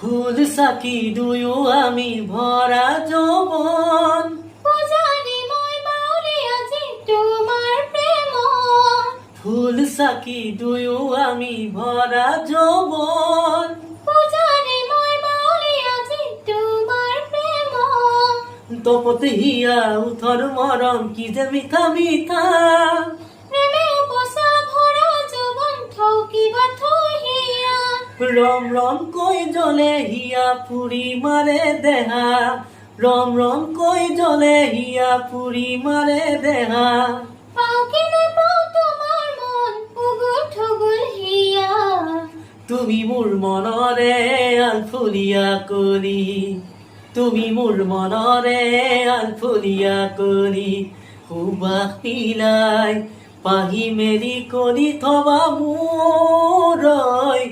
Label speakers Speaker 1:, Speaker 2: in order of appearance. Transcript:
Speaker 1: ফুল Psaki দুয়ো আমি ভরা যৌবন,
Speaker 2: পূজারি মই বাউরি আজি তোমার প্রেম।
Speaker 1: ফুল সাকি দুয়ো আমি ভরা যৌবন,
Speaker 2: পূজারি মই বাউরি আজি তোমার প্রেম।
Speaker 1: তপত হিয়া উথর মরম কি যে মিঠা মিঠা,
Speaker 2: প্রেমে উপসা ভরা যৌবন ঠৌকিবা থহিয়া।
Speaker 1: রম রম কই জলে হিয়া পুরি মারে দেহা, রম রম কই জলে হিয়া পুরি মারে দেহা।
Speaker 2: পাও কিনে পাও তোমার মন উগুল ঠুগুল হিয়া।
Speaker 1: তুমি মোর মনরে আলফুলিয়া করি, তুমি মোর মনরে আলফুলিয়া করি। সুবাস পিলাই পাহি মেলি করি থবা মোরই